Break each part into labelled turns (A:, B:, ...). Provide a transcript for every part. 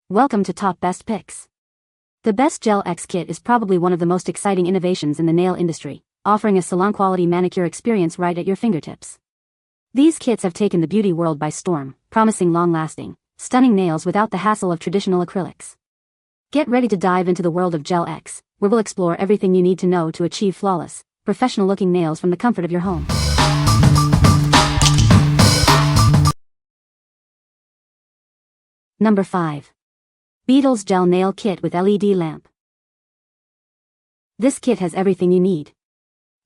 A: Welcome to Top Best Picks. The Best Gel X Kit is probably one of the most exciting innovations in the nail industry, offering a salon-quality manicure experience right at your fingertips. These kits have taken the beauty world by storm, promising long-lasting, stunning nails without the hassle of traditional acrylics. Get ready to dive into the world of Gel X, where we'll explore everything you need to know to achieve flawless, professional-looking nails from the comfort of your home. Number 5. Beetles Gel Nail Kit with LED Lamp. This kit has everything you need.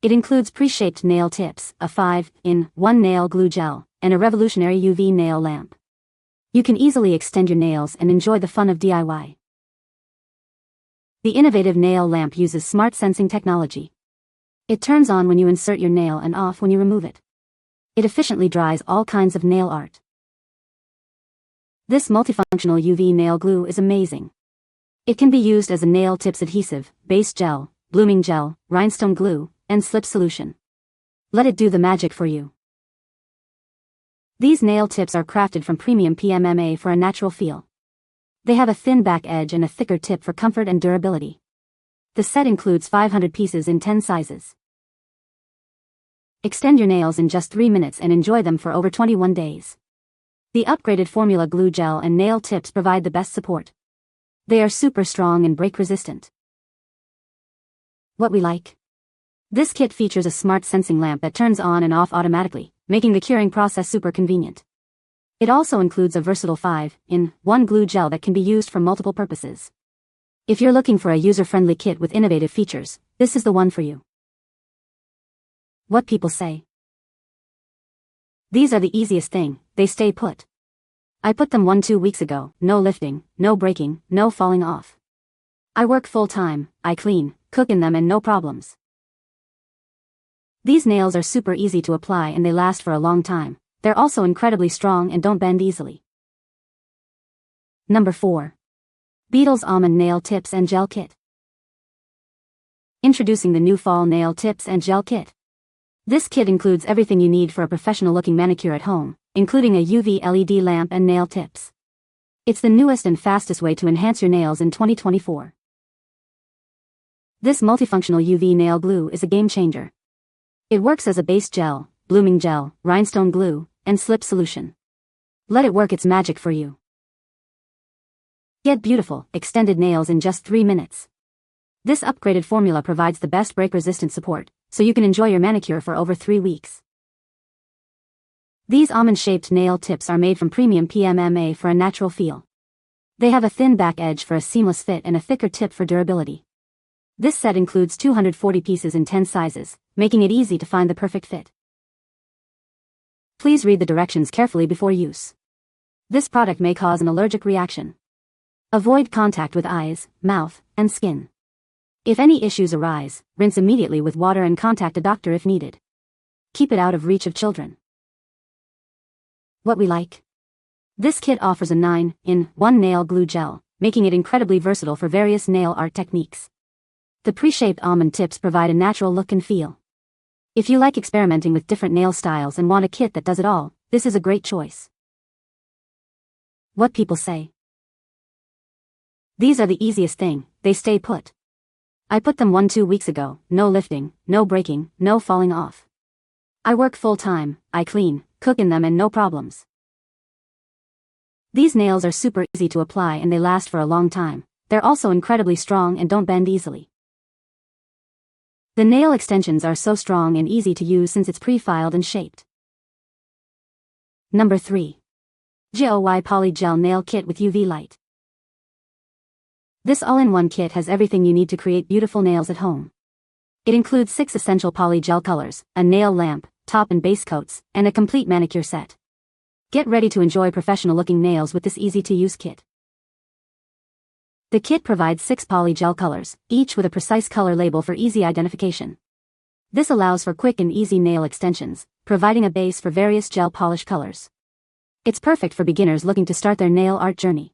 A: It includes pre-shaped nail tips, a 5-in-1 nail glue gel, and a revolutionary UV nail lamp. You can easily extend your nails and enjoy the fun of DIY. The innovative nail lamp uses smart sensing technology. It turns on when you insert your nail and off when you remove it. It efficiently dries all kinds of nail art. This multifunctional UV nail glue is amazing. It can be used as a nail tips adhesive, base gel, blooming gel, rhinestone glue, and slip solution. Let it do the magic for you. These nail tips are crafted from premium PMMA for a natural feel. They have a thin back edge and a thicker tip for comfort and durability. The set includes 500 pieces in 10 sizes. Extend your nails in just 3 minutes and enjoy them for over 21 days. The upgraded formula glue gel and nail tips provide the best support. They are super strong and break resistant. What we like? This kit features a smart sensing lamp that turns on and off automatically, making the curing process super convenient. It also includes a versatile 5-in-1 glue gel that can be used for multiple purposes. If you're looking for a user-friendly kit with innovative features, this is the one for you. What people say. These are the easiest thing, they stay put. I put them 1-2 weeks ago, no lifting, no breaking, no falling off. I work full time, I clean, cook in them and no problems. These nails are super easy to apply and they last for a long time. They're also incredibly strong and don't bend easily. Number 4. Beetles Almond Nail Tips and Gel Kit. Introducing the new Fall Nail Tips and Gel Kit. This kit includes everything you need for a professional-looking manicure at home, including a UV LED lamp and nail tips. It's the newest and fastest way to enhance your nails in 2024. This multifunctional UV nail glue is a game changer. It works as a base gel, blooming gel, rhinestone glue, and slip solution. Let it work its magic for you. Get beautiful, extended nails in just 3 minutes. This upgraded formula provides the best break-resistant support, so you can enjoy your manicure for over 3 weeks. These almond-shaped nail tips are made from premium PMMA for a natural feel. They have a thin back edge for a seamless fit and a thicker tip for durability. This set includes 240 pieces in 10 sizes, making it easy to find the perfect fit. Please read the directions carefully before use. This product may cause an allergic reaction. Avoid contact with eyes, mouth, and skin. If any issues arise, rinse immediately with water and contact a doctor if needed. Keep it out of reach of children. What we like? This kit offers a 9-in-1 nail glue gel, making it incredibly versatile for various nail art techniques. The pre-shaped almond tips provide a natural look and feel. If you like experimenting with different nail styles and want a kit that does it all, this is a great choice. What people say. These are the easiest thing, they stay put. I put them 1-2 weeks ago, no lifting, no breaking, no falling off. I work full time, I clean, cook in them and no problems. These nails are super easy to apply and they last for a long time. They're also incredibly strong and don't bend easily. The nail extensions are so strong and easy to use since it's pre-filed and shaped. Number 3. GAOY Poly Gel Nail Kit with UV Light. This all-in-one kit has everything you need to create beautiful nails at home. It includes 6 essential poly gel colors, a nail lamp, top and base coats, and a complete manicure set. Get ready to enjoy professional-looking nails with this easy-to-use kit. The kit provides 6 poly gel colors, each with a precise color label for easy identification. This allows for quick and easy nail extensions, providing a base for various gel polish colors. It's perfect for beginners looking to start their nail art journey.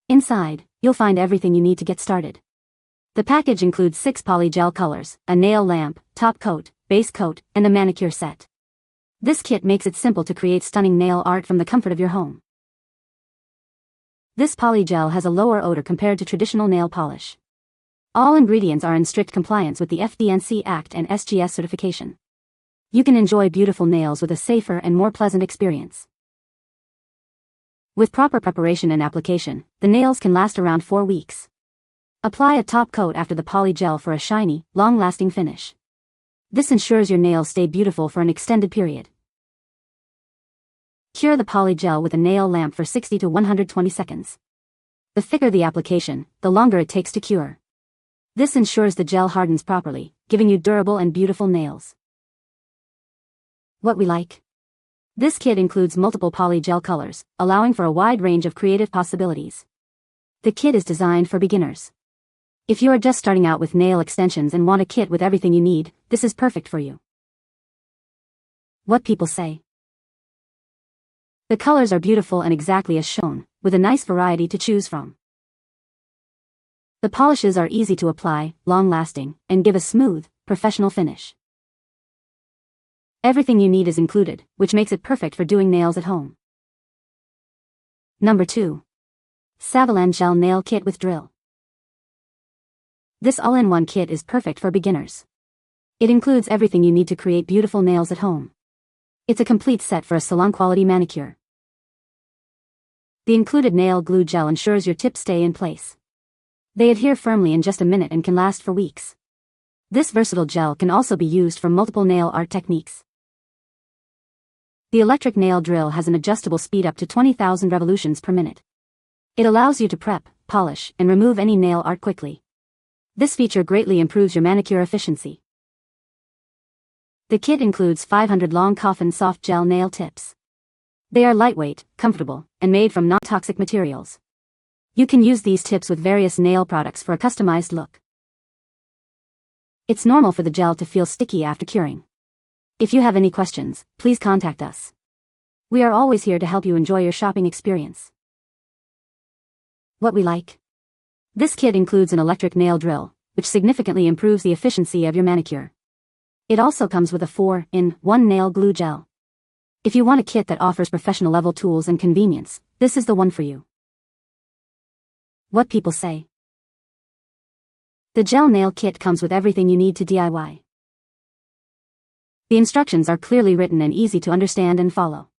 A: Inside, you'll find everything you need to get started. The package includes 6 poly gel colors, a nail lamp, top coat, base coat, and a manicure set. This kit makes it simple to create stunning nail art from the comfort of your home. This polygel has a lower odor compared to traditional nail polish. All ingredients are in strict compliance with the FDNC Act and SGS certification. You can enjoy beautiful nails with a safer and more pleasant experience. With proper preparation and application, the nails can last around 4 weeks. Apply a top coat after the polygel for a shiny, long-lasting finish. This ensures your nails stay beautiful for an extended period. Cure the polygel with a nail lamp for 60 to 120 seconds. The thicker the application, the longer it takes to cure. This ensures the gel hardens properly, giving you durable and beautiful nails. What we like. This kit includes multiple polygel colors, allowing for a wide range of creative possibilities. The kit is designed for beginners. If you are just starting out with nail extensions and want a kit with everything you need, this is perfect for you. What people say. The colors are beautiful and exactly as shown, with a nice variety to choose from. The polishes are easy to apply, long-lasting, and give a smooth, professional finish. Everything you need is included, which makes it perfect for doing nails at home. Number 2. SAVILAND Gel Nail Kit with Drill. This all-in-one kit is perfect for beginners. It includes everything you need to create beautiful nails at home. It's a complete set for a salon-quality manicure. The included nail glue gel ensures your tips stay in place. They adhere firmly in just a minute and can last for weeks. This versatile gel can also be used for multiple nail art techniques. The electric nail drill has an adjustable speed up to 20,000 revolutions per minute. It allows you to prep, polish, and remove any nail art quickly. This feature greatly improves your manicure efficiency. The kit includes 500 long coffin soft gel nail tips. They are lightweight, comfortable, and made from non-toxic materials. You can use these tips with various nail products for a customized look. It's normal for the gel to feel sticky after curing. If you have any questions, please contact us. We are always here to help you enjoy your shopping experience. What we like. This kit includes an electric nail drill, which significantly improves the efficiency of your manicure. It also comes with a 4-in-1 nail glue gel. If you want a kit that offers professional level tools and convenience, this is the one for you. What people say. The gel nail kit comes with everything you need to DIY. The instructions are clearly written and easy to understand and follow.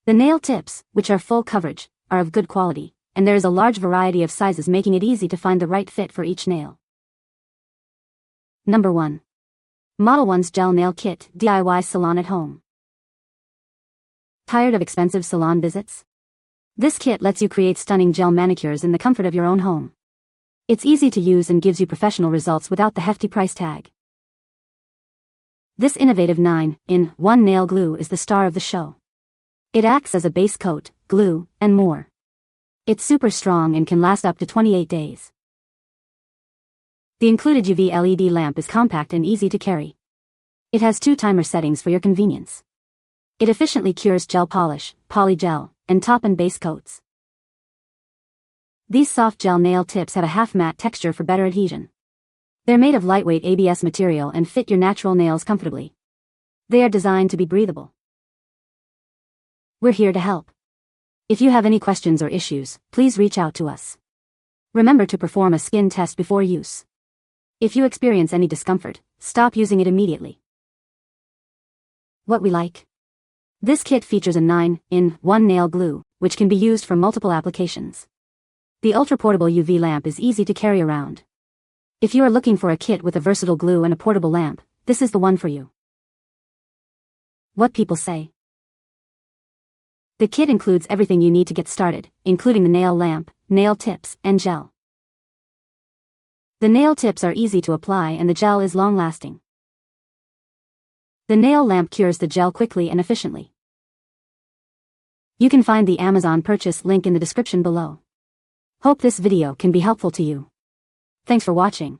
A: The nail tips, which are full coverage, are of good quality, and there is a large variety of sizes making it easy to find the right fit for each nail. Number 1. Modelones Gel Nail Kit DIY Salon at Home. Tired of expensive salon visits? This kit lets you create stunning gel manicures in the comfort of your own home. It's easy to use and gives you professional results without the hefty price tag. This innovative 9-in-1 nail glue is the star of the show. It acts as a base coat, glue, and more. It's super strong and can last up to 28 days. The included UV LED lamp is compact and easy to carry. It has 2 timer settings for your convenience. It efficiently cures gel polish, polygel, and top and base coats. These soft gel nail tips have a half-matte texture for better adhesion. They're made of lightweight ABS material and fit your natural nails comfortably. They are designed to be breathable. We're here to help. If you have any questions or issues, please reach out to us. Remember to perform a skin test before use. If you experience any discomfort, stop using it immediately. What we like. This kit features a 9-in-1 nail glue, which can be used for multiple applications. The ultra-portable UV lamp is easy to carry around. If you are looking for a kit with a versatile glue and a portable lamp, this is the one for you. What people say. The kit includes everything you need to get started, including the nail lamp, nail tips, and gel. The nail tips are easy to apply and the gel is long-lasting. The nail lamp cures the gel quickly and efficiently. You can find the Amazon purchase link in the description below. Hope this video can be helpful to you. Thanks for watching.